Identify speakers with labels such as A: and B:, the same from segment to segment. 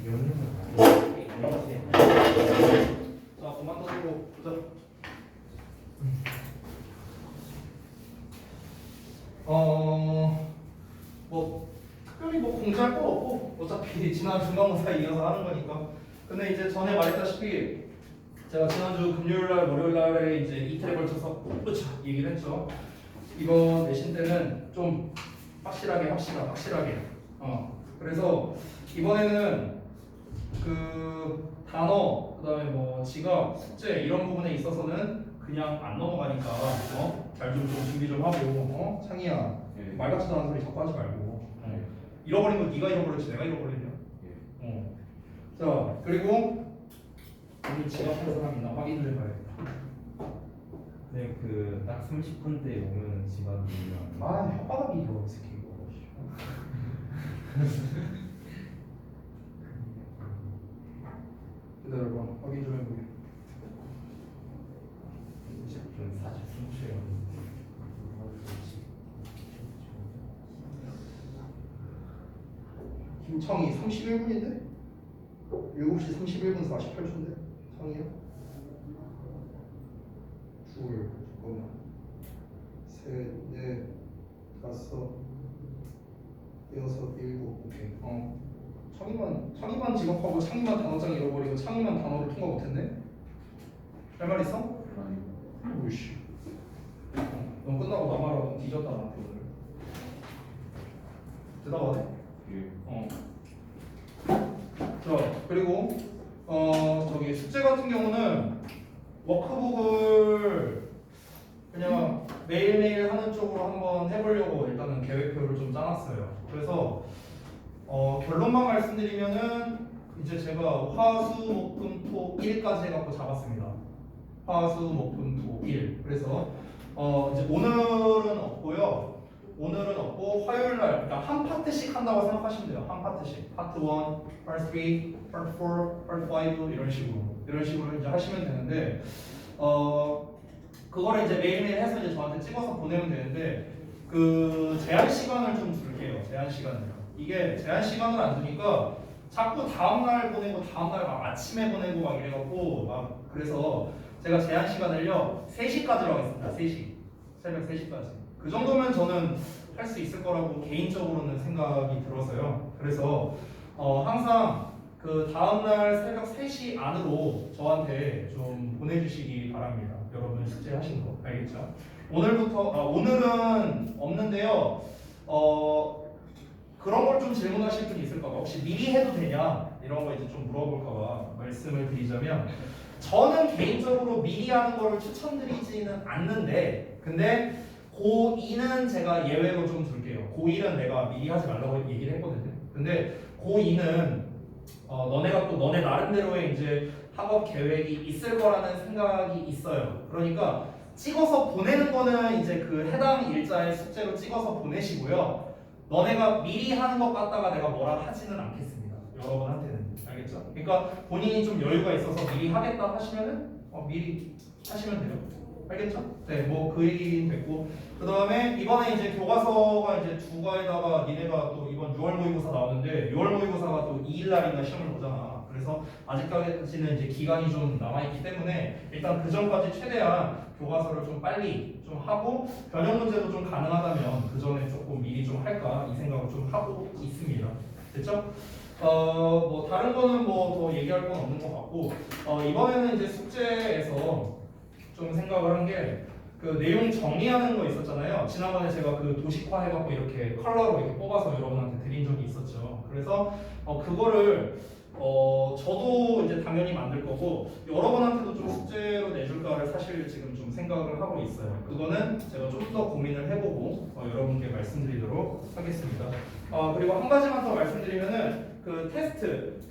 A: 자, 그만 떠들고 보자. 뭐 특별히 뭐 공지할 거 없고 어차피 지난 중간고사 이어서 하는 거니까. 근데 이제 전에 말했다시피 제가 지난주 금요일날 월요일날에 이제 이틀에 걸쳐서 얘기를 했죠. 이번 내신 때는 좀 확실하게 합시다. 확실하게. 그래서 이번에는 그 단어, 그다음에 뭐 지각, 숙제 이런 부분에 있어서는 그냥 안 넘어가니까 잘 좀 준비 좀 하고 창희야 말 같지도 않은 소리 자꾸 하지 말고 잃어버린 거 네가 잃어버렸지 내가 잃어버렸냐? 자 그리고 우리 지각한 사람 있나 확인을 해봐야겠다.
B: 네, 그 딱 30분대 오면 지각이면
A: 혓바닥이 이거 새끼 이거. 기다려봐 확인 좀 해보게.
B: 좀 43초요.
A: 김청이 31분인데? 7시 31분 48초인데? 청이야? 둘, 잠깐만 셋, 넷, 다섯, 여섯, 일곱. 오케이. 창의만 지각하고 창의만 단어장 잃어버리고 창의만 단어를 통과 못했네? 할 말 있어? 오이씨. 넌 끝나고 남아라. 뒤졌다 나한테 오늘. 대답하네? 자 그리고 저기 숙제 같은 경우는 워크북을 그냥 매일매일 하는 쪽으로 한번 해보려고 일단은 계획표를 좀 짜놨어요. 그래서 결론만 말씀드리면은 이제 제가 화수목금토 1까지 해갖고 잡았습니다. 화수목금토 1. 그래서 이제 오늘은 없고요. 오늘은 없고 화요일날 그러니까 한 파트씩 한다고 생각하시면 돼요. 한 파트씩. 파트 1, 파트 3, 파트 4, 파트 5 이런 식으로 이제 하시면 되는데 그거를 이제 매일매일 해서 이제 저한테 찍어서 보내면 되는데 그 제한 시간을 좀 줄게요. 제한 시간을. 이게 제한 시간을 안 두니까 자꾸 다음날 보내고 다음날 막 아침에 보내고 막 이래갖고 막 그래서 제가 제한 시간을요 3시까지로 하겠습니다. 3시. 새벽 3시까지. 그 정도면 저는 할 수 있을 거라고 개인적으로는 생각이 들어서요. 그래서 항상 그 다음날 새벽 3시 안으로 저한테 좀 보내주시기 바랍니다. 여러분 숙제하신 거 알겠죠? 오늘은 없는데요. 그런 걸 좀 질문하실 분이 있을까봐 혹시 미리 해도 되냐 이런 거 이제 좀 물어볼까봐 말씀을 드리자면 저는 개인적으로 미리 하는 거를 추천드리지는 않는데 근데 고2는 제가 예외로 좀 둘게요. 고1은 내가 미리 하지 말라고 얘기를 했거든요. 근데 고2는 너네가 또 너네 나름대로의 이제 학업 계획이 있을 거라는 생각이 있어요. 그러니까 찍어서 보내는 거는 이제 그 해당 일자의 숙제로 찍어서 보내시고요. 너네가 미리 하는 것 같다가 내가 뭐라 하지는 않겠습니다. 여러분한테는. 알겠죠? 그러니까 본인이 좀 여유가 있어서 미리 하겠다 하시면은 미리 하시면 돼요. 알겠죠? 네, 뭐 그 얘기는 됐고 그 다음에 이번에 이제 교과서가 이제 두 과에다가 니네가 또 이번 6월 모의고사 나오는데 6월 모의고사가 또 2일날인가 시험을 보잖아. 그래서 아직까지는 이제 기간이 좀 남아있기 때문에 일단 그 전까지 최대한 교과서를 좀 빨리 좀 하고 변형 문제도 좀 가능하다면 그 전에 조금 미리 좀 할까 이 생각을 좀 하고 있습니다. 됐죠? 뭐 다른 거는 뭐 더 얘기할 건 없는 것 같고 이번에는 이제 숙제에서 좀 생각을 한 게 그 내용 정리하는 거 있었잖아요. 지난번에 제가 그 도식화 해갖고 이렇게 컬러로 이렇게 뽑아서 여러분한테 드린 적이 있었죠. 그래서 그거를 저도 이제 당연히 만들 거고 여러분한테도 좀 숙제로 내줄까를 사실 지금 좀 생각을 하고 있어요. 그거는 제가 좀 더 고민을 해보고 여러분께 말씀드리도록 하겠습니다. 그리고 한 가지만 더 말씀드리면은 그 테스트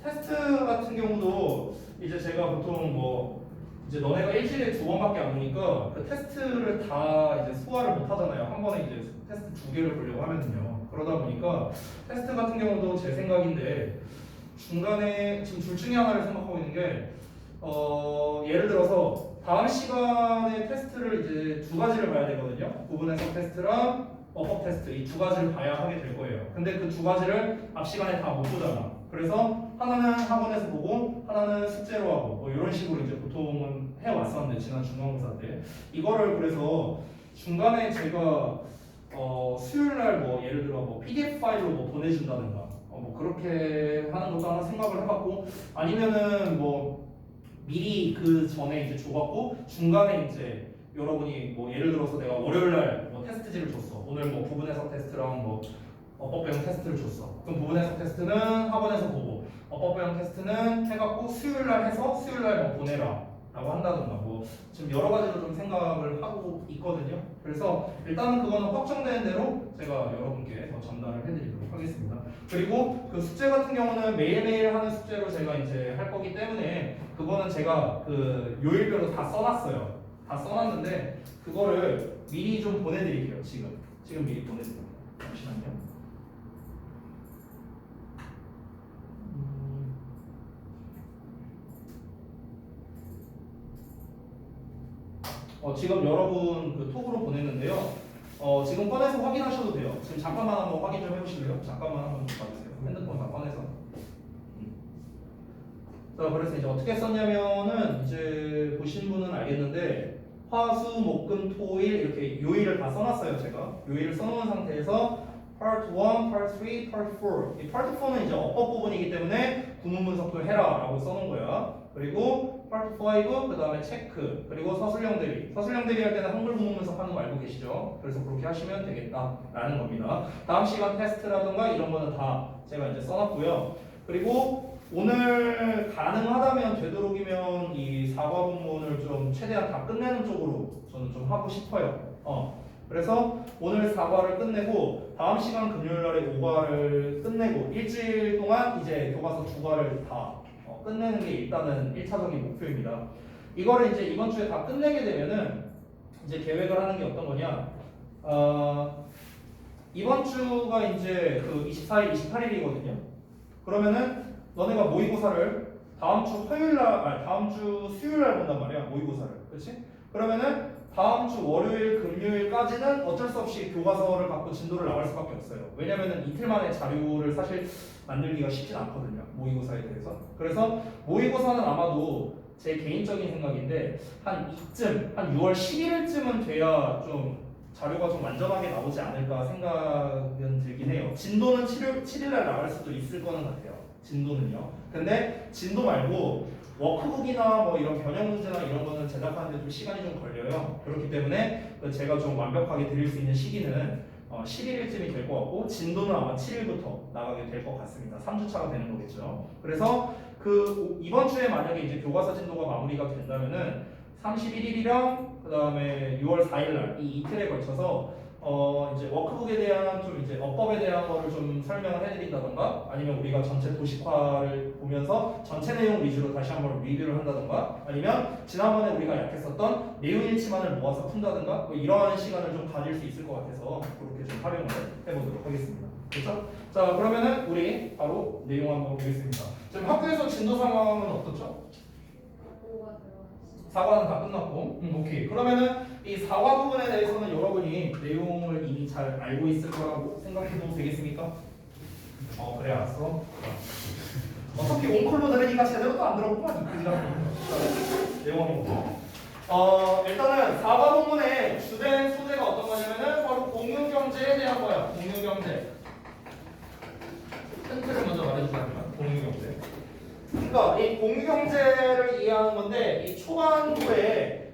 A: 같은 경우도 이제 제가 보통 뭐 이제 너네가 일주일에 2번밖에 안 오니까 그 테스트를 다 이제 소화를 못 하잖아요. 한 번에 이제 테스트 2개를 보려고 하면은요. 그러다 보니까 테스트 같은 경우도 제 생각인데 중간에 지금 둘 중에 하나를 생각하고 있는 게 예를 들어서 다음 시간에 테스트를 이제 2가지를 봐야 되거든요. 부분 해석 테스트랑 어법 테스트 이 2가지를 봐야 하게 될 거예요. 근데 그 2가지를 앞 시간에 다 못 보잖아. 그래서 하나는 학원에서 보고 하나는 숙제로 하고 뭐 이런 식으로 이제 보통은 해왔었는데 지난 중간고사 때 이거를 그래서 중간에 제가 수요일 날 뭐 예를 들어 뭐 PDF 파일로 뭐 보내준다든가 뭐 그렇게 하는 것도 하나 생각을 해봤고 아니면은 뭐 미리 그 전에 이제 줘갖고 중간에 이제 여러분이 뭐 예를 들어서 내가 월요일 날 뭐 테스트지를 줬어. 오늘 뭐 부분 해석 테스트랑 뭐 어법 배경 테스트를 줬어. 그럼 부분 해석 테스트는 학원에서 보고 어법 배경 테스트는 해갖고 수요일 날 해서 수요일 날 뭐 보내라 라고 한다든가 뭐 지금 여러 가지로 좀 생각을 하고 있거든요. 그래서 일단은 그거는 확정되는 대로 제가 여러분께 전달을 해드리도록 하겠습니다. 그리고 그 숙제 같은 경우는 매일매일 하는 숙제로 제가 이제 할 거기 때문에 그거는 제가 그 요일별로 다 써놨어요. 다 써놨는데 그거를 미리 좀 보내드릴게요. 지금 미리 보내드릴게요. 잠시만요. 지금 여러분 그 톡으로 보냈는데요. 지금 꺼내서 확인하셔도 돼요. 지금 잠깐만 한번 확인 좀 해보실래요? 잠깐만 한번 좀 봐주세요. 핸드폰 다 꺼내서. 자, 그래서 이제 어떻게 썼냐면은 이제 보신 분은 알겠는데 화, 수, 목, 금, 토, 일 이렇게 요일을 다 써놨어요. 제가 요일을 써놓은 상태에서 Part 1, Part 3, Part 4 이 Part 4는 이제 어법 부분이기 때문에 구문 분석도 해라 라고 써놓은 거야. 그리고 Part 5, 그 다음에 체크, 그리고 서술형 대비. 서술형 대비할 때는 한글 구문 분석하는 거 알고 계시죠? 그래서 그렇게 하시면 되겠다라는 겁니다. 다음 시간 테스트라든가 이런 거는 다 제가 이제 써놨고요. 그리고 오늘 가능하다면 되도록이면 이 사과 부문을 좀 최대한 다 끝내는 쪽으로 저는 좀 하고 싶어요. 그래서 오늘 4과를 끝내고 다음 시간 금요일날에 5과를 끝내고 일주일 동안 이제 교과서 2과를 다 끝내는 게 일단은 1차적인 목표입니다. 이거를 이제 이번 주에 다 끝내게 되면은 이제 계획을 하는 게 어떤 거냐? 이번 주가 이제 그 24일, 28일이거든요. 그러면은 너네가 모의고사를 다음 주 다음 주 수요일 날 본단 말이야. 모의고사를. 그렇지? 그러면은 다음 주 월요일, 금요일까지는 어쩔 수 없이 교과서를 갖고 진도를 나갈 수밖에 없어요. 왜냐면은 이틀 만에 자료를 사실 만들기가 쉽진 않거든요. 모의고사에 대해서. 그래서 모의고사는 아마도 제 개인적인 생각인데 한 6월 11일쯤은 돼야 좀 자료가 좀 완전하게 나오지 않을까 생각은 들긴 해요. 진도는 7일 날 나갈 수도 있을 거는 같아요. 진도는요. 근데 진도 말고 워크북이나 뭐 이런 변형 문제나 이런 거는 제작하는데 좀 시간이 좀 걸려요. 그렇기 때문에 제가 좀 완벽하게 드릴 수 있는 시기는 11일쯤이 될 것 같고 진도는 아마 7일부터 나가게 될 것 같습니다. 3주차가 되는 거겠죠. 그래서 그 이번 주에 만약에 이제 교과서 진도가 마무리가 된다면은 31일이랑 그 다음에 6월 4일 날 이 이틀에 걸쳐서 이제 워크북에 대한 좀 이제 어법에 대한 거를 좀 설명을 해드린다던가 아니면 우리가 전체 도식화를 보면서 전체 내용 위주로 다시 한번 리뷰를 한다던가 아니면 지난번에 우리가 약했었던 내용 일치만을 모아서 푼다던가 뭐 이러한 시간을 좀 가질 수 있을 것 같아서 그렇게 좀 활용을 해보도록 하겠습니다. 그렇죠? 자, 그러면은 우리 바로 내용 한번 보겠습니다. 지금 학교에서 진도 상황은 어떻죠? 4과는 다 끝났고 오케이. 그러면은 이 4과 부분에 대해서는 여러분이 내용을 이미 잘 알고 있을 거라고 생각해도 되겠습니까? 그래 알았어. 어차피 온클로 들으니까 제대로 또 안 들었구만. 내용 한번 보자. 일단은 4과 부분의 주된 소재가 어떤 거냐면은 바로 공유경제에 대한 거야. 공유경제. 힌트를 먼저 말해주자면 공유경제. 그러니까 이 공유경제를 이해하는 건데 이 초반부에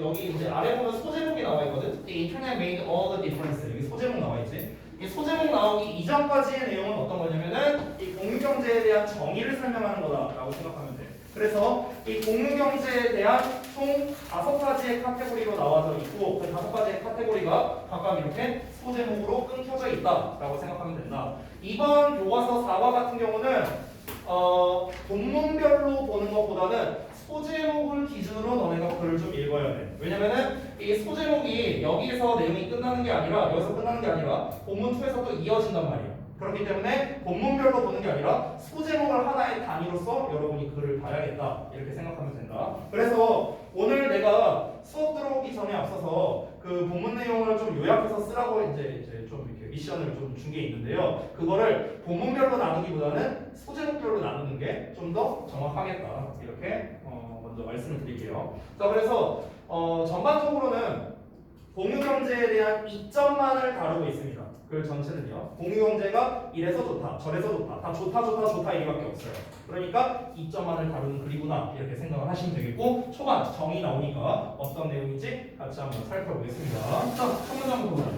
A: 여기 이제 아래 보면 소제목이 나와 있거든. The internet made all the difference. 여기 소제목 나와 있지. 이 소제목 나오기 이전까지의 내용은 어떤 거냐면은 이 공유경제에 대한 정의를 설명하는 거다라고 생각하면 돼. 그래서 이 공유경제에 대한 총 5가지의 카테고리로 나와져 있고 그 5가지의 카테고리가 각각 이렇게 소제목으로 끊겨져 있다라고 생각하면 된다. 이번 교과서 4과 같은 경우는 본문별로 보는 것보다는 소제목을 기준으로 너네가 글을 좀 읽어야 돼. 왜냐면은 이 소제목이 여기에서 내용이 끝나는 게 아니라 여기서 끝나는 게 아니라 본문 2에서 또 이어진단 말이야. 그렇기 때문에 본문별로 보는 게 아니라 소제목을 하나의 단위로서 여러분이 글을 봐야겠다 이렇게 생각하면 된다. 그래서 오늘 내가 수업 들어오기 전에 앞서서 그 본문 내용을 좀 요약해서 쓰라고 이제 좀 이렇게 미션을 좀 준 게 있는데요. 그거를 본문별로 나누기보다는 소제목별로 나누는 게 좀 더 정확하겠다. 이렇게 먼저 말씀을 드릴게요. 자, 그래서 전반적으로는 공유경제에 대한 이점만을 다루고 있습니다. 그 전체는요. 공유경제가 이래서 좋다, 저래서 좋다, 다 좋다 이게밖에 없어요. 그러니까 이점만을 다루는 글이구나 이렇게 생각을 하시면 되겠고 초반 정의 나오니까 어떤 내용인지 같이 한번 살펴보겠습니다. 자, 첫 문장부터 보자.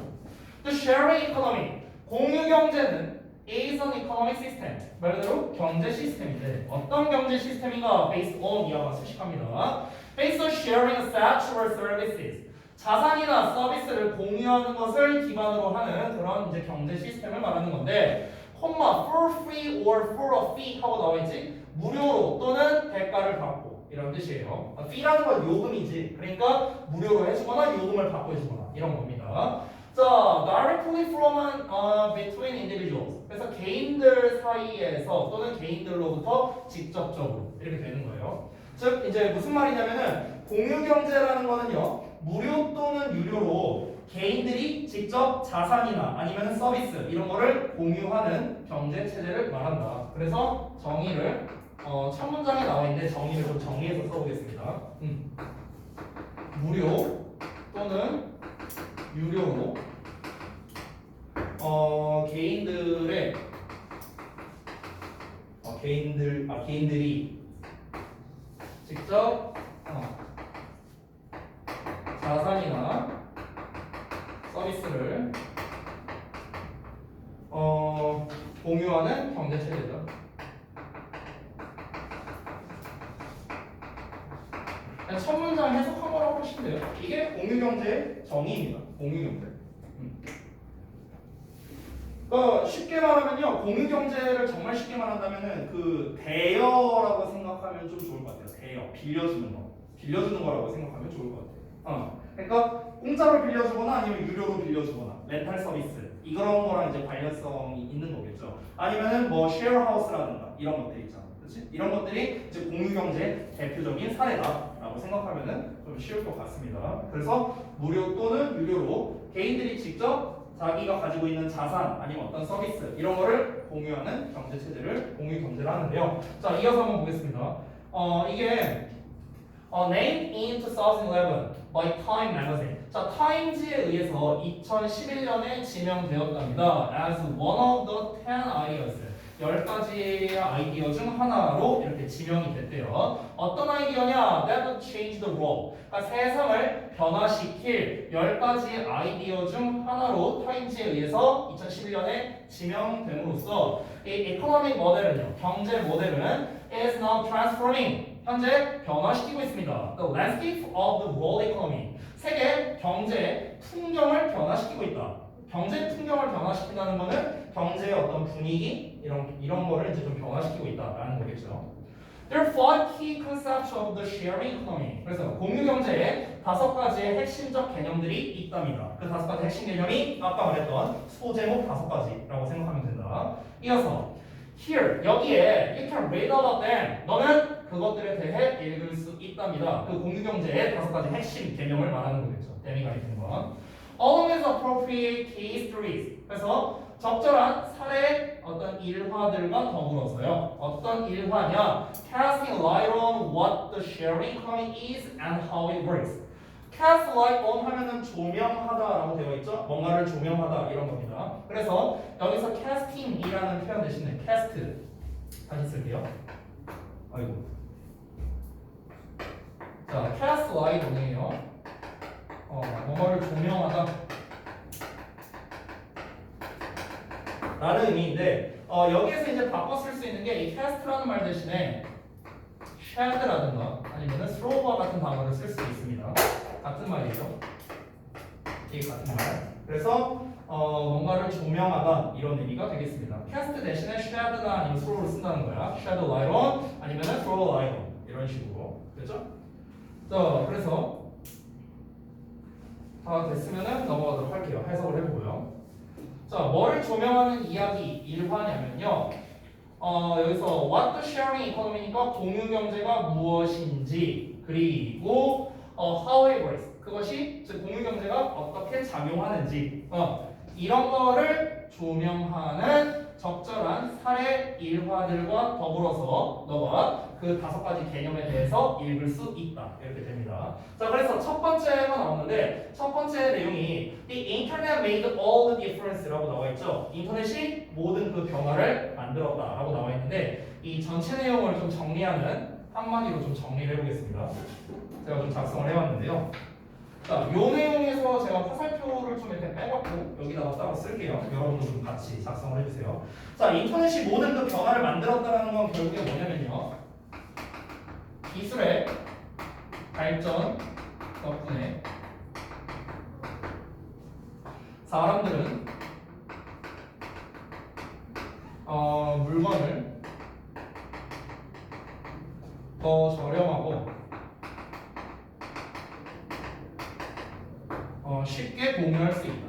A: The sharing economy, 공유경제는 is an economic system. 말 그대로 경제 시스템인데 어떤 경제 시스템인가? Based on 이하가 수식합니다. Based on sharing assets or services. 자산이나 서비스를 공유하는 것을 기반으로 하는 그런 이제 경제 시스템을 말하는 건데, for free or for a fee 하고 나와 있지. 무료로 또는 대가를 받고 이런 뜻이에요. fee라는 건 요금이지. 그러니까 무료로 해주거나 요금을 받고 해주거나 이런 겁니다. 자, directly from between individuals. 그래서 개인들 사이에서 또는 개인들로부터 직접적으로 이렇게 되는 거예요. 즉 이제 무슨 말이냐면은 공유 경제라는 거는요. 무료 또는 유료로 개인들이 직접 자산이나 아니면 서비스 이런 거를 공유하는 경제 체제를 말한다. 그래서 정의를 첫 문장에 나와 있는데 정의를 좀 정리해서 써보겠습니다. 무료 또는 유료로 개인들이 직접 자산이나 서비스를 공유하는 경제 체제죠. 첫 문장 해석한 거라고 보시면 돼요. 이게 공유경제의 정의입니다. 공유경제. 그러니까 쉽게 말하면요, 공유경제를 정말 쉽게 말한다면은 그 대여라고 생각하면 좀 좋을 것 같아요. 대여, 빌려주는 거라고 생각하면 좋을 것 같아요. 그러니까 공짜로 빌려주거나 아니면 유료로 빌려주거나 렌탈 서비스 이런 거랑 이제 관련성이 있는 거겠죠. 아니면은 뭐 쉐어하우스라든가 이런 것들 있잖아, 그렇지? 이런 것들이 이제 공유경제의 대표적인 사례다라고 생각하면은 좀 쉬울 것 같습니다. 그래서 무료 또는 유료로 개인들이 직접 자기가 가지고 있는 자산 아니면 어떤 서비스 이런 거를 공유하는 경제 체제를 공유 경제를 하는데요. 자, 이어서 한번 보겠습니다. 이게 named in 2011 by Time Magazine. 자, 타임즈에 의해서 2011년에 지명되었답니다. As one of the 10 ideas. 10가지 아이디어 중 하나로 이렇게 지명이 됐대요. 어떤 아이디어냐? That would change the world. 그러니까 세상을 변화시킬 10가지 아이디어 중 하나로 타임즈에 의해서 2011년에 지명됨으로써 이 economic 모델은요, 경제 모델은 is now transforming. 현재 변화시키고 있습니다. The landscape of the world economy. 세계 경제 풍경을 변화시키고 있다. 경제 풍경을 변화시킨다는 것은 경제의 어떤 분위기 이런 거를 이제 좀 변화시키고 있다라는 거겠죠. There are 5 key concepts of the sharing economy. 그래서 공유 경제에 5가지의 핵심적 개념들이 있답니다. 그 5가지 핵심 개념이 아까 말했던 소제목 5가지라고 생각하면 된다. 이어서 here 여기에 you can read about them. 너는 그것들에 대해 읽을 수 있답니다. 그 공유 경제의 5가지 핵심 개념을 말하는 거겠죠. 대미가 있는 건. Along with appropriate case stories. 그래서 적절한 사례 어떤 일화들과 더불어서요. 어떤 일화냐? Casting light on what the sharing economy is and how it works. Cast light on 하면은 조명하다라고 되어 있죠. 뭔가를 조명하다 이런 겁니다. 그래서 여기서 casting이라는 표현 대신에 cast 다시 쓸게요. 아이고. 자, cast light on이에요. 뭔가를 조명하다 라는 의미인데 여기에서 이제 바꿔 쓸 수 있는 게 이 cast라는 말 대신에 shad라든가 아니면 throw와 같은 단어를 쓸 수 있습니다. 같은 말이죠. 이게 같은 말. 그래서 뭔가를 조명하다 이런 의미가 되겠습니다. cast 대신에 shad나 아니면 throw를 쓴다는 거야. shed light on 아니면 throw light on 이런 식으로. 그렇죠? 자, 그래서 다 됐으면 넘어가도록 할게요. 해석을 해보고요. 자, 뭐를 조명하는 이야기, 일화냐면요. 여기서 what the sharing economy니까 공유 경제가 무엇인지 그리고 how it works 그것이 즉 공유 경제가 어떻게 작용하는지 이런 거를 조명하는 적절한 사례 일화들과 더불어서 너가 그 5가지 개념에 대해서 읽을 수 있다. 이렇게 됩니다. 자, 그래서 첫 번째가 나오는데 첫 번째 내용이 The Internet made all the difference라고 나와 있죠. 인터넷이 모든 그 변화를 만들었다라고 나와 있는데 이 전체 내용을 좀 정리하는 한마디로 좀 정리를 해보겠습니다. 제가 좀 작성을 해왔는데요. 자, 요 내용에서 제가 화살표를 좀 이렇게 빼갖고 여기다가 따로 쓸게요. 여러분도 좀 같이 작성을 해주세요. 자, 인터넷이 모든 그 변화를 만들었다는 건 결국에 뭐냐면요. 기술의 발전 덕분에 사람들은 물건을 더 저렴하고 쉽게 공유할 수 있다.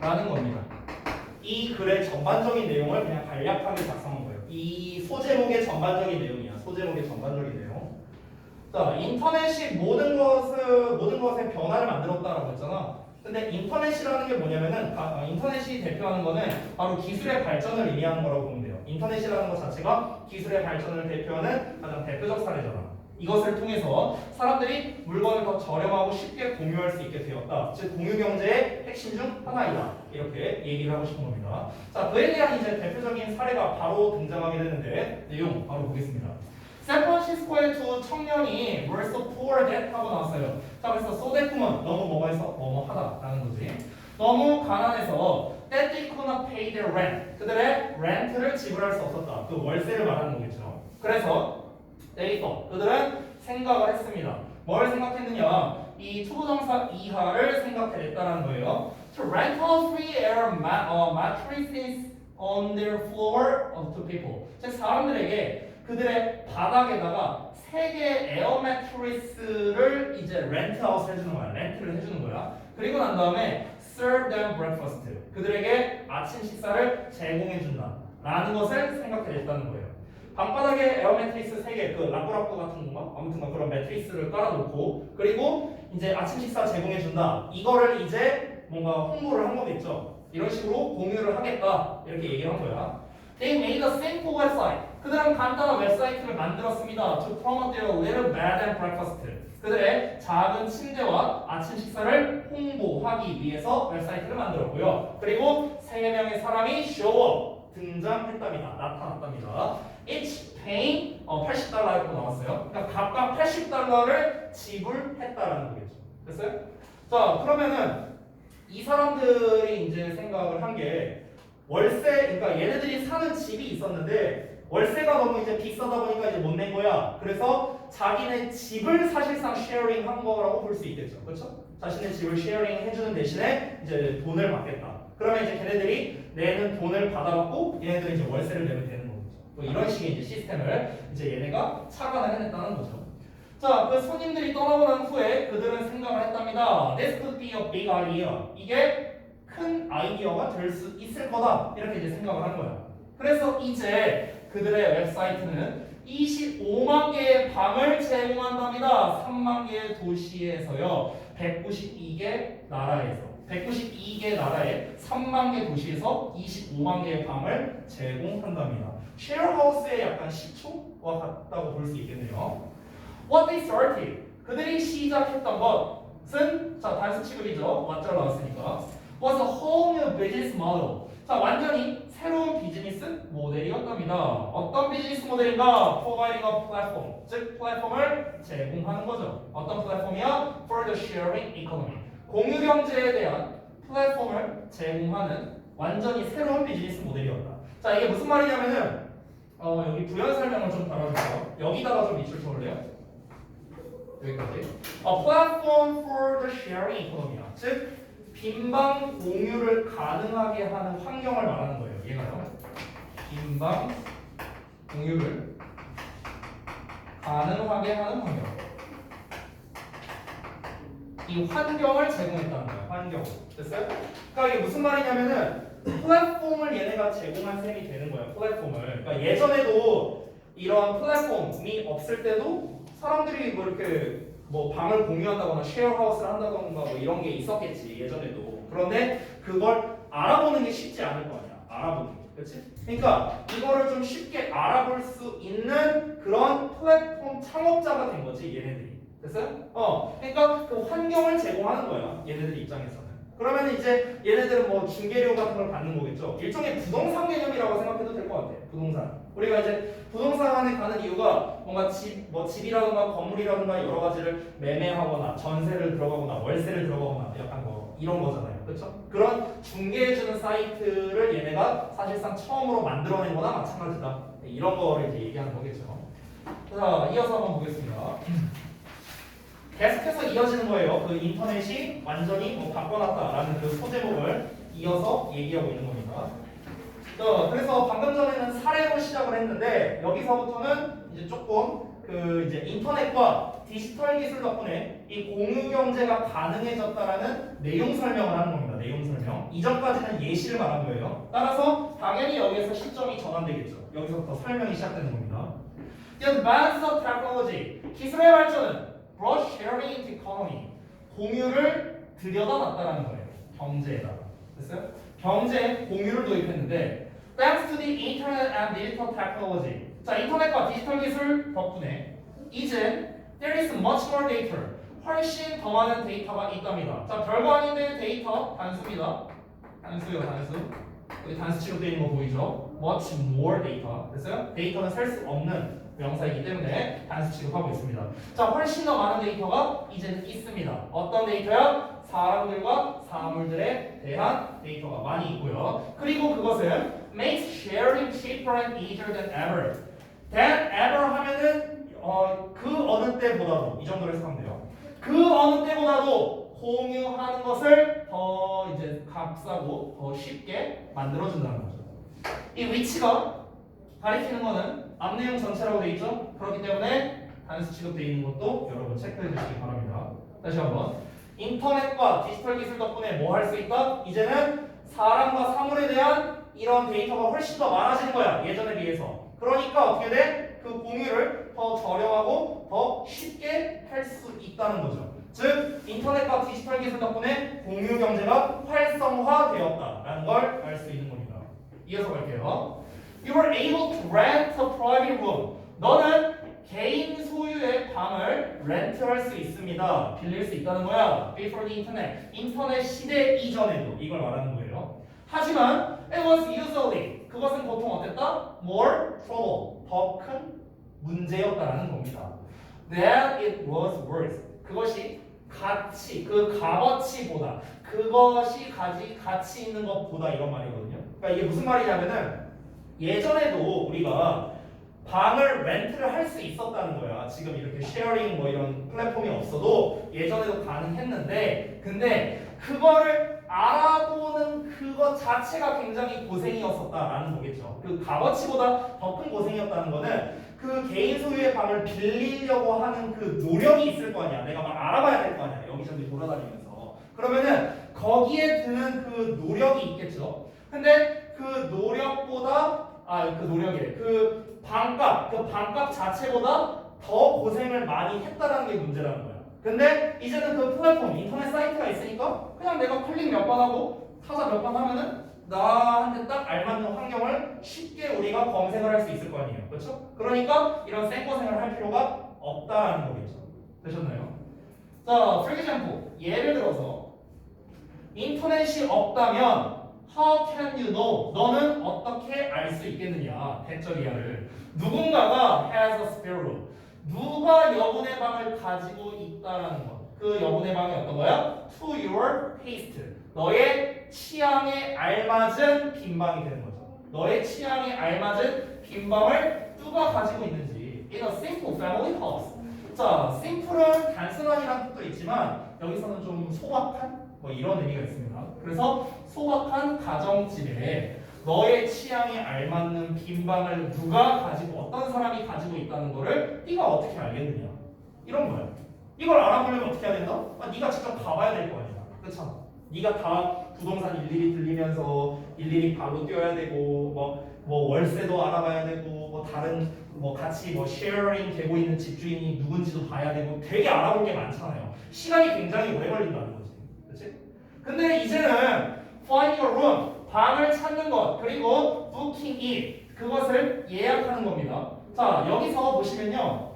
A: 라는 겁니다. 이 글의 전반적인 내용을 그냥 간략하게 작성한 거예요. 이 소제목의 전반적인 내용이야. 소제목의 전반적인 내용. 자, 인터넷이 모든 것의 변화를 만들었다라고 했잖아. 근데 인터넷이라는 게 뭐냐면은 인터넷이 대표하는 거는 바로 기술의 발전을 의미하는 거라고 보면 돼요. 인터넷이라는 것 자체가 기술의 발전을 대표하는 가장 대표적 사례잖아. 이것을 통해서 사람들이 물건을 더 저렴하고 쉽게 공유할 수 있게 되었다. 즉 공유 경제의 핵심 중 하나이다. 이렇게 얘기를 하고 싶은 겁니다. 자, 그에 대한 이제 대표적인 사례가 바로 등장하게 되는데 내용 바로 보겠습니다. 샌프란시스코의 두 청년이 We're so poor that 하고 나왔어요. 자, 그래서 so that은 너무 뭐해서 뭐뭐 하다라는 거지. 너무 가난해서 that they could not pay their rent. 그들의 렌트를 지불할 수 없었다. 그 월세를 말하는 거겠죠. 그래서 they thought. 그들은 생각을 했습니다. 뭘 생각했느냐? 이 투부정사 이하를 생각해냈다는 거예요. To rent all three air mattresses on their floor to people. 즉 사람들에게 그들의 바닥에다가 3개의 에어 매트리스를 이제 렌트아웃 해주는 거야. 렌트를 해주는 거야. 그리고 난 다음에 serve them breakfast. 그들에게 아침 식사를 제공해준다. 라는 것을 생각해냈다는 거예요. 방바닥에 에어 매트리스 3개, 그 라꾸라꾸 같은 건가? 아무튼 그런 매트리스를 깔아놓고 그리고 이제 아침 식사 제공해준다. 이거를 이제 뭔가 홍보를 한 거겠죠. 이런 식으로 공유를 하겠다. 이렇게 얘기를 한 거야. They made a simple website. 그들은 간단한 웹사이트를 만들었습니다. To promote their little bed and breakfast. 그들의 작은 침대와 아침 식사를 홍보하기 위해서 웹사이트를 만들었고요. 그리고 3명의 사람이 show up, 등장했답니다. 나타났답니다. Each paying $80라고 나왔어요. 그러니까 각각 $80를 지불했다라는 거겠죠. 됐어요? 자, 그러면은 이 사람들이 이제 생각을 한 게 월세, 그러니까 얘네들이 사는 집이 있었는데 월세가 너무 이제 비싸다 보니까 이제 못 낸 거야. 그래서 자기네 집을 사실상 쉐어링 한 거라고 볼 수 있겠죠. 그렇죠? 자신의 집을 쉐어링 해주는 대신에 이제 돈을 받겠다. 그러면 이제 걔네들이 내는 돈을 받아갖고 얘네들이 이제 월세를 내면 되는 거죠. 뭐 이런 식의 이제 시스템을 이제 얘네가 착안을 해냈다는 거죠. 자, 그 손님들이 떠나고 난 후에 그들은 생각을 했답니다. This could be a big idea. 이게 큰 아이디어가 될 수 있을 거다. 이렇게 이제 생각을 한 거야. 그래서 이제 그들의 웹사이트는 25만 개의 방을 제공한답니다. 3만 개의 도시에서요. 192개 나라에 3만 개 도시에서 25만 개의 방을 제공한답니다. 쉐어하우스의 약간 시초와 같다고 볼 수 있겠네요. What they started. 그들이 시작했던 것은 자, 단수 취급이죠. 맞절 나왔으니까. Was a whole new business model. 자, 완전히 새로운 비즈니스 모델이었답니다. 어떤 비즈니스 모델인가? Providing a platform. 즉, 플랫폼을 제공하는 거죠. 어떤 플랫폼이야? For the sharing economy. 공유 경제에 대한 플랫폼을 제공하는 완전히 새로운 비즈니스 모델이었다. 자, 이게 무슨 말이냐면은 여기 부연 설명을 좀 달아주세요. 여기다가 좀 밑줄 쳐볼래요? 여기까지. A platform for the sharing economy야. 즉, 빈방 공유를 가능하게 하는 환경을 말하는 거예요. 얘가요. 빈방 공유를 가능하게 하는 환경. 이 환경을 제공했다는 거예요. 환경. 됐어요? 그러니까 이게 무슨 말이냐면은 플랫폼을 얘네가 제공한 셈이 되는 거예요. 플랫폼을. 그러니까 예전에도 이런 플랫폼이 없을 때도 사람들이 뭐 이렇게 뭐 방을 공유한다거나 쉐어하우스를 한다던가 뭐 이런 게 있었겠지 예전에도. 그런데 그걸 알아보는 게 쉽지 않을 거 아니야. 알아보는 게. 그렇지? 그러니까 이거를 좀 쉽게 알아볼 수 있는 그런 플랫폼 창업자가 된 거지 얘네들이. 됐어요? 그러니까 그 환경을 제공하는 거야 얘네들 입장에서는. 그러면 이제 얘네들은 뭐 중개료 같은 걸 받는 거겠죠. 일종의 부동산 개념이라고 생각해도 될 것 같아. 부동산. 우리가 이제 부동산에 가는 이유가 뭔가 뭐 집이라든가 건물이라든가 여러 가지를 매매하거나 전세를 들어가거나 월세를 들어가거나 약간 뭐 이런 거잖아요. 그렇죠? 그런 중개해주는 사이트를 얘네가 사실상 처음으로 만들어낸 거나 마찬가지다. 이런 거를 이제 얘기하는 거겠죠. 자, 이어서 한번 보겠습니다. 계속해서 이어지는 거예요. 그 인터넷이 완전히 뭐 바꿔놨다라는 그 소제목을 이어서 얘기하고 있는 겁니다. 그래서 방금 전에는 사례로 시작을 했는데 여기서부터는 이제 조금 그 이제 인터넷과 디지털 기술 덕분에 이 공유 경제가 가능해졌다라는 내용 설명을 하는 겁니다. 내용 설명. 이전까지는 예시를 말한 거예요. 따라서 당연히 여기에서 시점이 전환되겠죠. 여기서부터 설명이 시작되는 겁니다. The advance of technology. 기술의 발전은 brought sharing into economy. 공유를 들여다놨다라는 거예요. 경제에다가. 됐어요? 경제에 공유를 도입했는데 thanks to the internet and digital technology. 자, 인터넷과 디지털 기술 덕분에 이제 there is much more data. 훨씬 더 많은 데이터가 있답니다. 자, 별거 아닌데 데이터 단수입니다. 단수요, 단수. 여기 단수 취급되어 있는 거 보이죠? much more data. 됐어요? 데이터는 셀 수 없는 명사이기 때문에 단수 취급하고 있습니다. 자, 훨씬 더 많은 데이터가 이제는 있습니다. 어떤 데이터야? 사람들과 사물들에 대한 데이터가 많이 있고요. 그리고 그것은 makes sharing cheaper and easier than ever. than ever 하면은 그 어느 때보다도 이 정도로 해석하면 돼요. 그 어느 때보다도 공유하는 것을 더 이제 값싸고 더 쉽게 만들어준다는 거죠. 이 위치가 가리키는 거는 앞 내용 전체라고 되어 있죠. 그렇기 때문에 단수 취급되어 있는 것도 여러분 체크해 주시기 바랍니다. 다시 한번. 인터넷과 디지털 기술 덕분에 뭐 할 수 있다? 이제는 사람과 사물에 대한 이런 데이터가 훨씬 더 많아지는 거야. 예전에 비해서. 그러니까 어떻게 돼? 그 공유를 더 저렴하고 더 쉽게 할 수 있다는 거죠. 즉 인터넷과 디지털 기술 덕분에 공유 경제가 활성화되었다라는 걸 알 수 있는 겁니다. 이어서 갈게요. You were able to rent a private room. 너는 개인 소유의 방을 렌트할 수 있습니다. 빌릴 수 있다는 거야. Before the internet. 인터넷 시대 이전에도 이걸 말하는 거예요. 하지만 it was usually 그것은 보통 어땠다? More trouble. 더 큰 문제였다라는 겁니다. That it was worse. 그것이 가치, 그 값어치보다 그것이 가치 있는 것보다 이런 말이거든요. 그러니까 이게 무슨 말이냐면은 예전에도 우리가 방을 렌트를 할 수 있었다는 거야. 지금 이렇게 쉐어링 뭐 이런 플랫폼이 없어도 예전에도 가능했는데 근데 그거를 알아보는 그것 자체가 굉장히 고생이었었다라는 거겠죠. 그 값어치보다 더 큰 고생이었다는 거는 그 개인 소유의 방을 빌리려고 하는 그 노력이 있을 거 아니야. 내가 막 알아봐야 될 거 아니야. 여기저기 돌아다니면서. 그러면은 거기에 드는 그 노력이 있겠죠. 근데 그 노력보다 그 노력이래. 그 방값 자체보다 더 고생을 많이 했다라는 게 문제라는 거야. 근데 이제는 그 플랫폼, 인터넷 사이트가 있으니까 그냥 내가 클릭 몇 번 하고 타자 몇 번 하면은 나한테 딱 알맞는 환경을 쉽게 우리가 검색을 할 수 있을 거 아니에요. 그렇죠? 그러니까 이런 생고생을 할 필요가 없다라는 거겠죠. 되셨나요? 자, for example, 예를 들어서 인터넷이 없다면 How can you know? 너는 어떻게 알 수 있겠느냐? 대절이야를. 누군가가 has a spare room. 누가 여분의 방을 가지고 있다라는 것. 그 여분의 방이 어떤 거야? To your taste. 너의 취향에 알맞은 빈 방이 되는 거죠. 너의 취향에 알맞은 빈 방을 누가 가지고 있는지. In a simple family house. 자, simple은 단순한이라는 뜻도 있지만 여기서는 좀 소박한 뭐 이런 의미가 있습니다. 그래서 소박한 가정집에 너의 취향에 알맞는 빈 방을 누가 가지고 어떤 사람이 가지고 있다는 거를 네가 어떻게 알겠느냐 이런 거야. 이걸 알아보려면 어떻게 해야 된다? 네가 직접 가봐야 될 거 아니야. 그렇잖아. 네가 다 부동산 일일이 들리면서 일일이 발로 뛰어야 되고 뭐 뭐 월세도 알아봐야 되고 뭐 다른 뭐 같이 뭐 쉐어링 되고 있는 집주인이 누군지도 봐야 되고 되게 알아볼 게 많잖아요. 시간이 굉장히 오래 걸린다는 거지. 그렇지? 근데 이제는 find your room 방을 찾는 것 그리고 booking it 그것을 예약하는 겁니다. 자 여기서 보시면요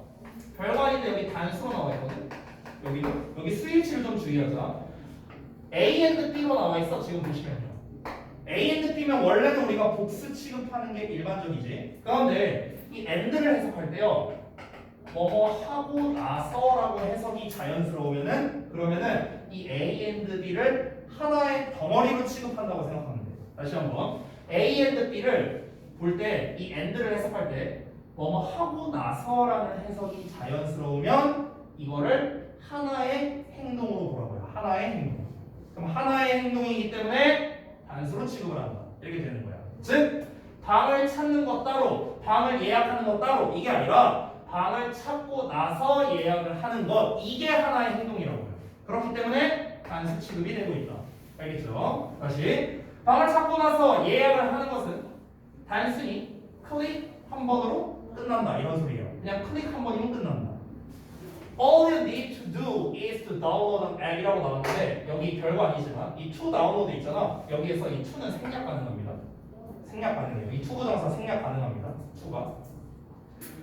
A: 별거 아닌데 여기 단수로 나와 있거든. 여기 스위치를 좀 주의하자. A and B로 나와 있어. 지금 보시면요. A and B면 원래는 우리가 복수 취급하는 게 일반적이지. 그런데 이 and를 해석할 때요. 뭐뭐 하고 나서라고 해석이 자연스러우면은 그러면은 이 A and B를 하나의 덩어리로 취급한다고 생각하면 돼. 다시 한번 A and B를 볼 때 이 and를 해석할 때 뭐뭐 하고 나서라는 해석이 자연스러우면 이거를 하나의 행동으로 보라고요. 하나의 행동. 그럼 하나의 행동이기 때문에 단수로 취급을 한다. 이렇게 되는 거야. 즉 방을 찾는 것 따로, 방을 예약하는 것 따로 이게 아니라 방을 찾고 나서 예약을 하는 것 이게 하나의 행동이라고요. 그렇기 때문에 단수 취급이 되고 있다. 알겠죠? 다시 방을 찾고 나서 예약을 하는 것은 단순히 클릭 한 번으로 끝난다 이런 소리예요. 그냥 클릭 한 번이면 끝난다. All you need to do is to download an app이라고 나왔는데 여기 별거 아니지만 이 to download 있잖아. 여기에서 이 to는 생략 가능합니다. 생략 가능해요. 이 to 부정사 생략 가능합니다. to가.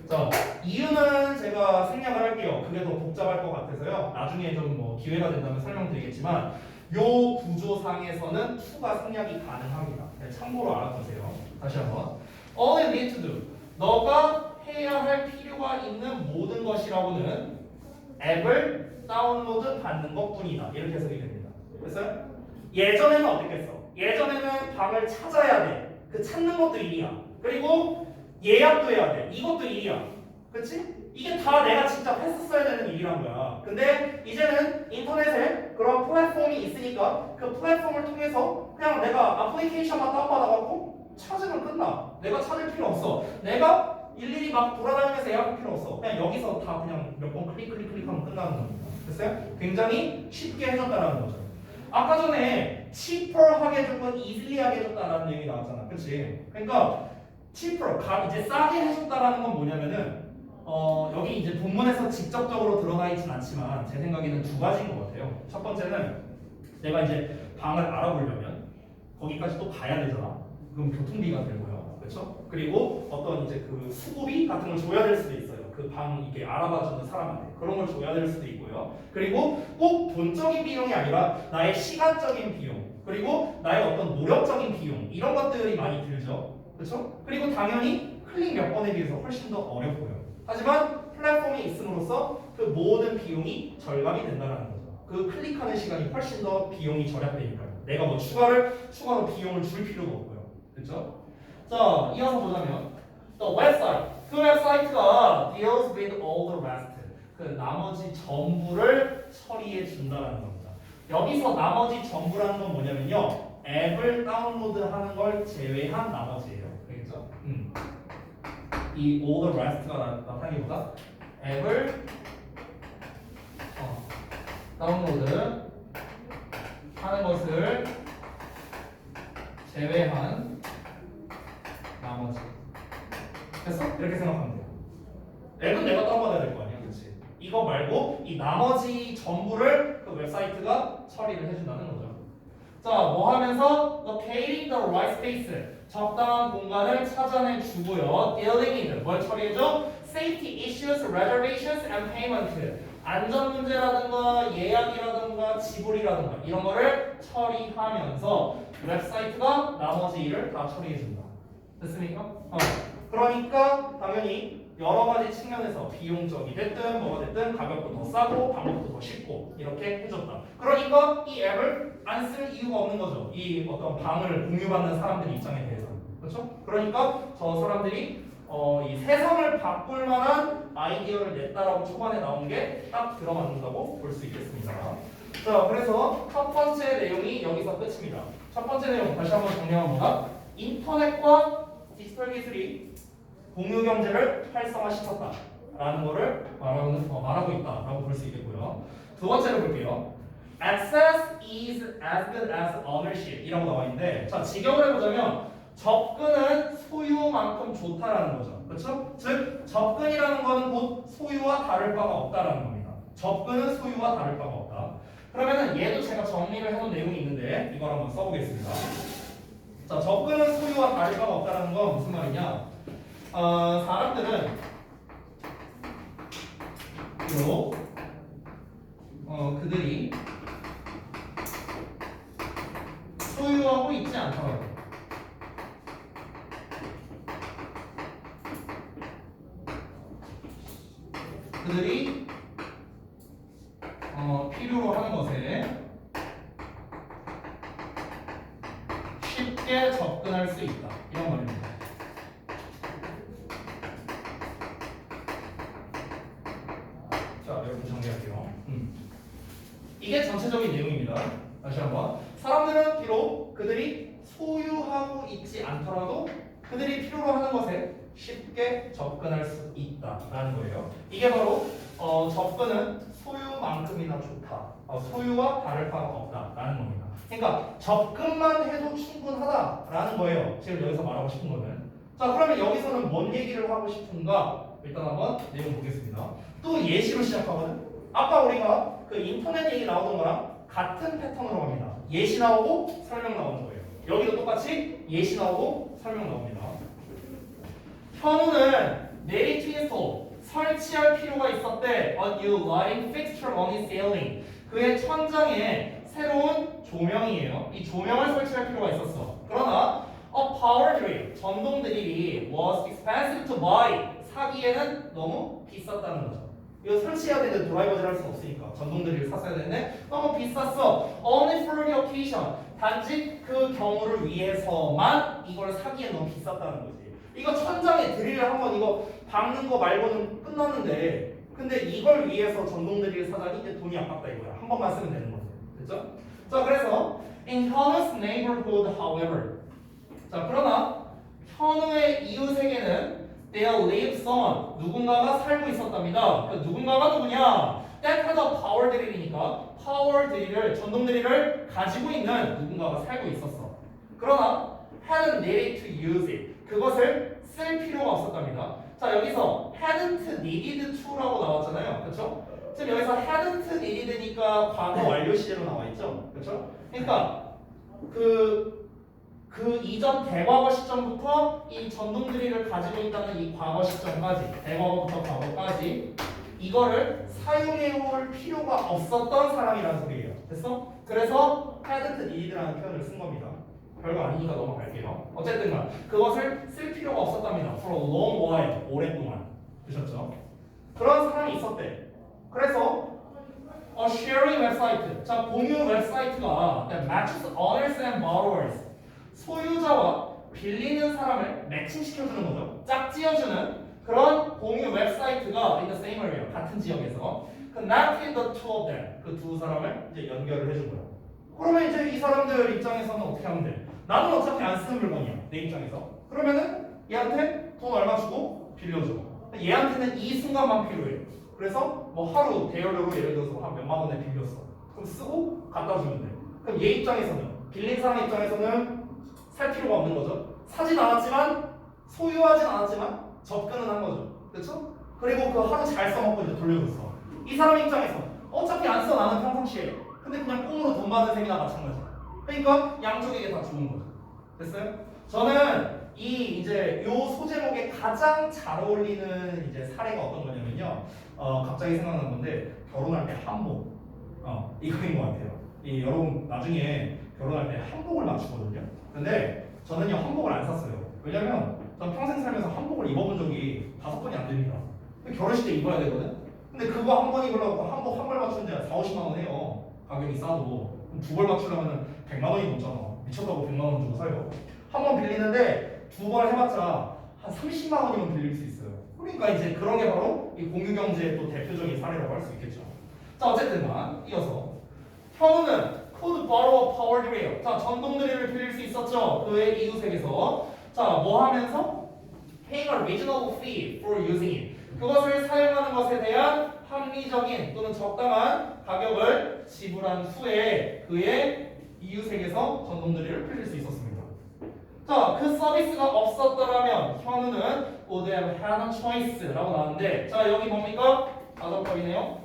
A: 자 이유는 제가 생략을 할게요. 그게 더 복잡할 것 같아서요. 나중에 좀 뭐 기회가 된다면 설명드리겠지만 요 구조상에서는 to가 생략이 가능합니다. 참고로 알아두세요. 다시 한번. All you need to do. 너가 해야 할 필요가 있는 모든 것이라고는 앱을 다운로드 받는 것뿐이다. 이렇게 해석이 됩니다. 그래서 예전에는 어땠겠어? 예전에는 방을 찾아야 돼. 그 찾는 것도 일이야. 그리고 예약도 해야 돼. 이것도 일이야. 그렇지? 이게 다 내가 직접 했었어야 되는 일이란 거야. 근데 이제는 인터넷에 그런 플랫폼이 있으니까 그 플랫폼을 통해서 그냥 내가 애플리케이션만 다운받아갖고 찾으면 끝나. 내가 찾을 필요 없어. 내가 일일이 막 돌아다니면서 예약할 필요 없어. 그냥 여기서 다 그냥 몇 번 클릭하면 끝나는 겁니다. 됐어요? 굉장히 쉽게 해줬다라는 거죠. 아까 전에 cheaper 하게 해줬건 easily 하게 해줬다라는 얘기 나왔잖아. 그치? 그러니까 cheaper, 이제 싸게 해줬다라는 건 뭐냐면은 여기 이제 본문에서 직접적으로 드러나 있진 않지만 제 생각에는 두 가지인 것 같아요. 첫 번째는 내가 이제 방을 알아보려면 거기까지 또 가야 되잖아. 그럼 교통비가 들고요. 그렇죠? 그리고 어떤 이제 그 수고비 같은 걸 줘야 될 수도 있어요. 그 방 이게 알아봐주는 사람한테 그런 걸 줘야 될 수도 있고요. 그리고 꼭 돈적인 비용이 아니라 나의 시간적인 비용 그리고 나의 어떤 노력적인 비용 이런 것들이 많이 들죠. 그렇죠? 그리고 당연히 클릭 몇 번에 비해서 훨씬 더 어렵고요. 하지만 플랫폼이 있음으로써 그 모든 비용이 절감이 된다는 거죠. 그 클릭하는 시간이 훨씬 더 비용이 절약되니까요. 내가 뭐 추가로 비용을 줄 필요가 없고요. 그렇죠? 자, 이어서 보자면 또 웹사이트. 그 웹사이트가 deals with all the rest. 그 나머지 전부를 처리해 준다는 겁니다. 여기서 나머지 전부라는 건 뭐냐면요. 앱을 다운로드하는 걸 제외한 나머지예요. 알겠죠? 이 all the rest가 나타나기보다 앱을 다운로드 하는 것을 제외한 나머지. 됐어? 이렇게 생각하면 돼요. 앱은 내가 다운받아야 될 거 아니야, 그렇지? 이거 말고 이 나머지 전부를 그 웹사이트가 처리를 해준다는 거죠. 자, 뭐 하면서 locating the right space, 적당한 공간을 찾아내 주고요. dealing with, 뭘 처리해줘? safety issues, reservations, and payment. 안전 문제라든가 예약이라든가 지불이라든가 이런 거를 처리하면서 웹사이트가 나머지 일을 다 처리해준다. 됐습니까? 그러니까 당연히 여러 가지 측면에서 비용적이 됐든 뭐가 됐든 가격도 더 싸고 방법도 더 쉽고 이렇게 해줬다. 그러니까 이 앱을 안 쓸 이유가 없는 거죠. 이 어떤 방을 공유받는 사람들 입장에 대해서. 그렇죠? 그러니까 저 사람들이 이 세상을 바꿀 만한 아이디어를 냈다라고 초반에 나온 게 딱 들어맞는다고 볼 수 있겠습니다. 자, 그래서 첫 번째 내용이 여기서 끝입니다. 첫 번째 내용 다시 한번 정리하면 뭐다? 인터넷과 디지털 기술이 공유 경제를 활성화시켰다라는 거를 말하고 있다라고 볼 수 있겠고요. 두 번째로 볼게요. Access is as good as ownership 이라고 나와 있는데, 자 직역을 해보자면 접근은 소유만큼 좋다라는 거죠. 그렇죠? 즉 접근이라는 거는 곧 소유와 다를 바가 없다라는 겁니다. 접근은 소유와 다를 바가 없다. 그러면은 얘도 제가 정리를 해놓은 내용이 있는데 이걸 한번 써보겠습니다. 자, 접근은 소유와 다를 바가 없다라는 건 무슨 말이냐? 사람들은 주로 그들이 소유하고 있지 않더라도 그들이 필요로 하는 것에 쉽게 접근할 수 있다. 이런 말입니다. 자, 이렇게 정리할게요. 이게 전체적인 내용입니다. 다시 한번. 사람들은 비록 그들이 소유하고 있지 않더라도 그들이 필요로 하는 것에 쉽게 접근할 수 있다라는 거예요. 이게 바로 접근은 소유만큼이나 좋다. 소유와 다를 바가 없다라는 겁니다. 그러니까 접근만 해도 충분하다라는 거예요. 지금 여기서 말하고 싶은 거는. 자, 그러면 여기서는 뭔 얘기를 하고 싶은가? 일단 한번 내용 보겠습니다. 또 예시로 시작하거든. 아까 우리가 그 인터넷 얘기 나오던 거랑 같은 패턴으로 갑니다. 예시 나오고 설명 나오는 거예요. 여기도 똑같이 예시 나오고 설명 나옵니다. 현우는 내리 트위스터 설치할 필요가 있었대. A new lighting fixture on his ceiling. 그의 천장에 새로운 조명이에요. 이 조명을 설치할 필요가 있었어. 그러나 a power drill 전동 드릴이 was expensive to buy. 사기에는 너무 비쌌다는 거죠. 이거 설치해야 되는데 드라이버질 할 수는 없으니까 전동 드릴을 샀어야 되는데 너무 비쌌어. Only for the occasion. 단지 그 경우를 위해서만 이걸 사기에 너무 비쌌다는 거지. 이거 천장에 드릴을 한번 이거 박는 거 말고는 끝났는데 근데 이걸 위해서 전동 드릴을 사다니 이제 돈이 아깝다 이거야. 한 번만 쓰면 되는 거지. 됐죠? 자, 그래서 in Hyunwoo's neighborhood, however. 자, 그러나 현우의 이웃에게는 there lived someone. 누군가가 살고 있었답니다. 그 누군가가 누구냐? that had a power drill이니까 파워 드릴을 전동 드릴을 가지고 있는 누군가가 살고 있었어. 그러나 hadn't needed to use it. 그것을 쓸 필요가 없었답니다. 자, 여기서 hadn't needed to라고 나왔잖아요. 그렇죠? 지금 여기서 hadn't needed니까 과거 완료 시제로 나와 있죠. 그렇죠? 그러니까 그 이전 대과거 시점부터 이 전동 드릴을 가지고 있다는 이 과거 시점까지 대과거부터 과거까지 이거를 사용해올 필요가 없었던 사람이라는 소리예요. 됐어? 그래서 hadn't needed라는 표현을 쓴 겁니다. 별거 아니니까 넘어갈게요. 어쨌든간 그것을 쓸 필요가 없었답니다. For a long while, 오랫동안. 되셨죠? 그런 사람이 있었대. 그래서 sharing 웹사이트, 자 공유 웹사이트가 that matches owners and borrowers, 소유자와 빌리는 사람을 매칭시켜주는 거죠. 짝지어주는 그런 공유 웹사이트가 in the same area, 같은 지역에서 connected the two of them, 그 두 사람을 이제 연결을 해준 거예요. 그러면 이제 이 사람들 입장에서는 어떻게 하면 돼? 나는 어차피 안 쓰는 물건이야, 내 입장에서. 그러면은 얘한테 돈 얼마 주고 빌려줘. 얘한테는 이 순간만 필요해. 그래서 뭐 하루 대여료로 예를 들어서 한 몇만 원에 빌렸어. 그럼 쓰고 갖다 주면 돼. 그럼 얘 입장에서는, 빌린 사람 입장에서는 살 필요가 없는 거죠. 사진 않았지만, 소유하진 않았지만 접근은 한 거죠. 그렇죠? 그리고 그 하루 잘 써먹고 이제 돌려줬어. 이 사람 입장에서 어차피 안 써, 나는 평상시에. 근데 그냥 꽁으로 돈 받는 셈이나 마찬가지야. 그러니까 양쪽에게 다 좋은 거죠. 됐어요? 저는 이제 요 소제목에 가장 잘 어울리는 이제 사례가 어떤 거냐면요. 갑자기 생각난 건데 결혼할 때 한복. 이거인 것 같아요. 여러분 나중에 결혼할 때 한복을 맞추거든요. 근데 저는요 한복을 안 샀어요. 왜냐면 전 평생 살면서 한복을 입어본 적이 5번이 안 됩니다. 결혼식 때 입어야 되거든. 근데 그거 한 번 입으려고 한복 한 벌 맞추는데 4, 50만 원 해요. 가격이 싸도. 2벌 맞추려면 100만 원이 넘잖아. 미쳤다고 100만 원 주고 사요. 한 번 빌리는데 2벌 해봤자 한 30만 원이면 빌릴 수 있어요. 그러니까 이제 그런 게 바로 이 공유경제의 또 대표적인 사례라고 할 수 있겠죠. 자, 어쨌든간 이어서 현우는 could borrow a power drill. 자, 전동 드릴을 빌릴 수 있었죠. 그의 이웃에게서. 자, 뭐 하면서? paying a reasonable fee for using it. 그것을 사용하는 것에 대한 합리적인 또는 적당한 가격을 지불한 후에 그의 이웃에게서 전동 드릴을 빌릴 수 있었습니다. 자, 그 서비스가 없었더라면 현우는 would have had a choice라고 나왔는데 자, 여기 뭡니까? 가정법이네요.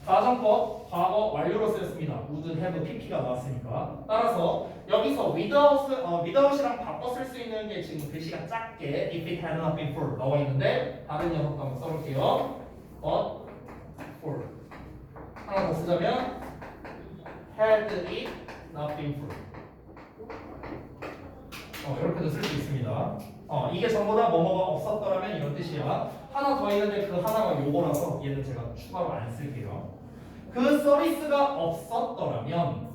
A: 가정법 과거 완료로 쓰였습니다. would have pp가 나왔으니까. 따라서 여기서 without이랑 바꿔 쓸 수 있는 게 지금 글씨가 작게 if it had not been for 나와 있는데 다른 녀석도 한번 써볼게요. but for 하나 더 쓰자면 had it not been for 이렇게도 쓸 수 있습니다. 이게 전부 다 뭐뭐가 없었더라면 이런 뜻이야. 하나 더 있는데 그 하나가 요거라서 얘는 제가 추가로 안 쓸게요. 그 서비스가 없었더라면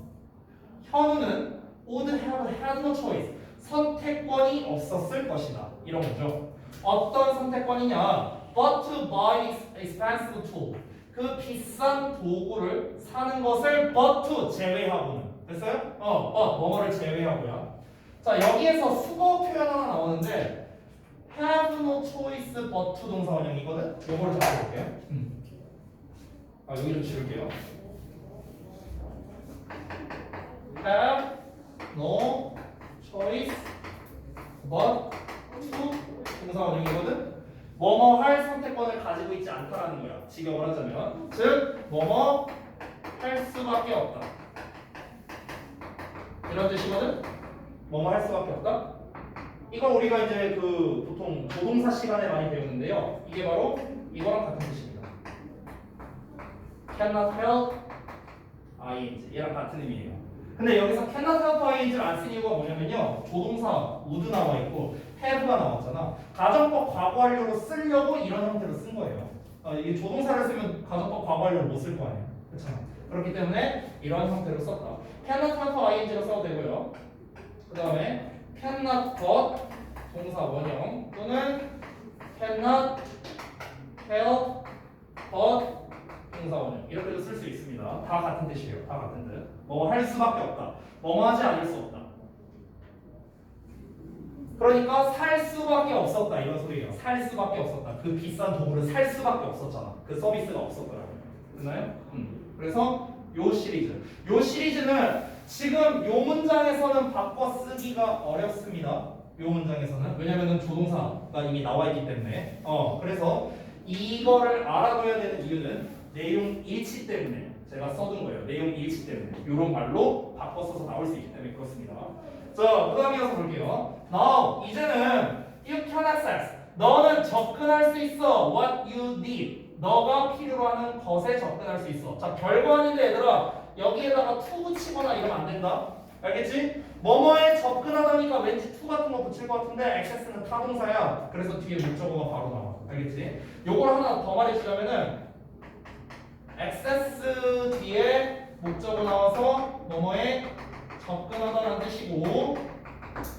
A: 현우는 would have had no choice. 선택권이 없었을 것이다. 이런 거죠. 어떤 선택권이냐? But to buy this expensive tool. 그 비싼 도구를 사는 것을 but to 제외하고는 됐어요? but 뭐뭐를 제외하고요. 자, 여기에서 수거 표현 하나 나오는데 have no choice but to 동사 원형이거든? 요거를 잡아볼게요. 여기 좀 지울게요. have no choice but to 동사 원형이거든? 뭐뭐 할 선택권을 가지고 있지 않다라는 거야. 직역을 하자면 즉 뭐뭐 할 수밖에 없다. 이런 뜻이거든? 뭐뭐 할 수밖에 없다? 이건 우리가 이제 그 보통 조동사 시간에 많이 배우는데요. 이게 바로 이거랑 같은 뜻입니다. cannot help ing 얘랑 같은 의미예요. 근데 여기서 cannot help ing를 안 쓴 이유가 뭐냐면요. 조동사 would 나와 있고 have가 나왔잖아. 가정법 과거 완료로 쓰려고 이런 형태로 쓴 거예요. 이게 조동사를 쓰면 가정법 과거 완료를 못 쓸 거 아니에요. 그렇잖아. 그렇기 때문에 이런 형태로 썼다. cannot help ing로 써도 되고요. 그 다음에 cannot but 동사 원형 또는 cannot help but 동사 원형 이렇게도 쓸 수 있습니다. 다 같은 뜻이에요. 다 같은 뜻. 뭐 할 수밖에 없다. 뭐뭐 하지 않을 수 없다. 그러니까 살 수밖에 없었다 이런 소리예요. 살 수밖에 없었다. 그 비싼 도구를 살 수밖에 없었잖아. 그 서비스가 없었더라고요. 됐나요? 그래서 요 시리즈는 지금 요 문장에서는 바꿔 쓰기가 어렵습니다. 요 문장에서는 왜냐면은 조동사가 이미 나와 있기 때문에 그래서 이거를 알아둬야 되는 이유는 내용 일치 때문에 제가 써둔 거예요. 내용 일치 때문에 요런 말로 바꿔 써서 나올 수 있기 때문에 그렇습니다. 자, 그 다음에 가서 볼게요. Now 이제는 you can access 너는 접근할 수 있어 what you need 너가 필요로 하는 것에 접근할 수 있어. 자, 별거 아닌데 얘들아 여기에다가 to 붙이거나 이러면 안 된다. 알겠지? 뭐뭐에 접근하다니까 왠지 to 같은 거 붙일 것 같은데 access는 타동사야. 그래서 뒤에 목적어가 바로 나와. 알겠지? 요걸 하나 더 말해주자면은 access 뒤에 목적어 나와서 뭐뭐에 접근하다는 뜻이고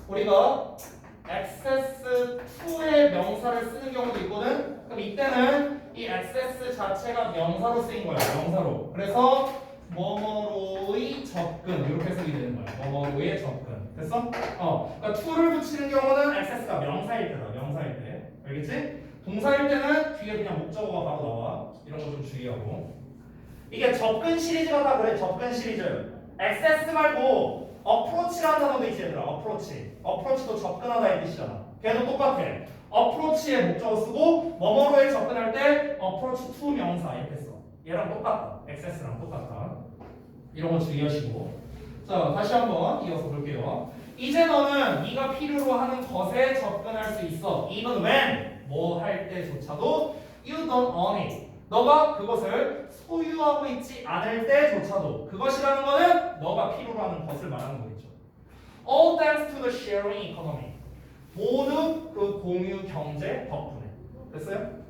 A: 우리가 access to의 명사를 쓰는 경우도 있거든. 그럼 이때는 이 access 자체가 명사로 쓰인 거야. 명사로. 그래서 뭐뭐로의 접근 이렇게 쓰게 되는 거야. 뭐뭐로의 접근. 됐어? 그러니까 to를 붙이는 경우는 access가 명사일 때다. 명사일 때. 알겠지? 동사일 때는 뒤에 그냥 목적어가 바로 나와. 이런 거 좀 주의하고. 이게 접근 시리즈가 다 그래. 접근 시리즈. access 말고 approach라는 단어도 있지 얘들아. approach도 접근하다의 뜻이잖아. 걔도 똑같아. approach에 목적어 쓰고 뭐뭐로에 접근할 때 approach to 명사 이렇게 써. 얘랑 똑같다. access랑 똑같다. 이런 거 주의하시고. 자, 다시 한번 이어서 볼게요. 이제 너는 네가 필요로 하는 것에 접근할 수 있어. even when 뭐 할 때조차도 you don't own it. 너가 그것을 소유하고 있지 않을 때조차도 그것이라는 거는 너가 필요로 하는 것을 말하는 거겠죠. All thanks to the sharing economy. 모두 그 공유 경제 덕분에. 됐어요?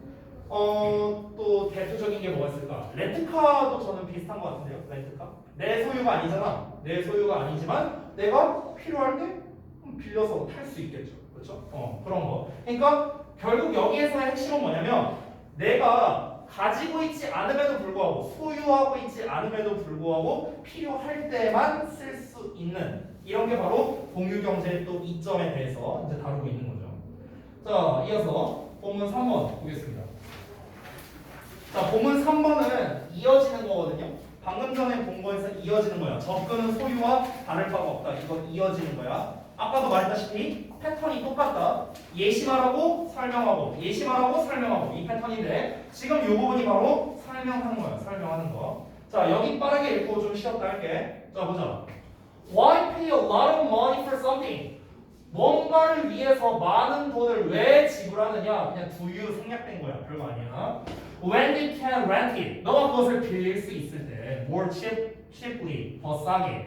A: 또 대표적인 게 뭐가 있을까? 렌트카도 저는 비슷한 것 같은데요. 렌트카? 내 소유가 아니잖아. 내 소유가 아니지만 내가 필요할 때 빌려서 탈 수 있겠죠. 그렇죠? 그런 거. 그러니까 결국 여기에서의 핵심은 뭐냐면 내가 가지고 있지 않음에도 불구하고 소유하고 있지 않음에도 불구하고 필요할 때만 쓸 수 있는 이런 게 바로 공유경제의 또 이점에 대해서 이제 다루고 있는 거죠. 자, 이어서 본문 3번 보겠습니다. 자, 본문 3번은 이어지는 거거든요. 방금 전에 본 거에서 이어지는 거야. 접근은 소유와 다를 바가 없다. 이거 이어지는 거야. 아까도 말했다시피 패턴이 똑같다. 예시말하고 설명하고 예시말하고 설명하고 이 패턴인데 지금 이 부분이 바로 설명하는 거야. 설명하는 거. 자 여기 빠르게 읽고 좀 쉬었다 할게. 자 보자. Why pay a lot of money for something? 뭔가를 위해서 많은 돈을 왜 지불하느냐? 그냥 do you 생략된 거야. 별거 아니야. When you can rent it. 너가 그것을 빌릴 수 있을 때 more cheaply 더 싸게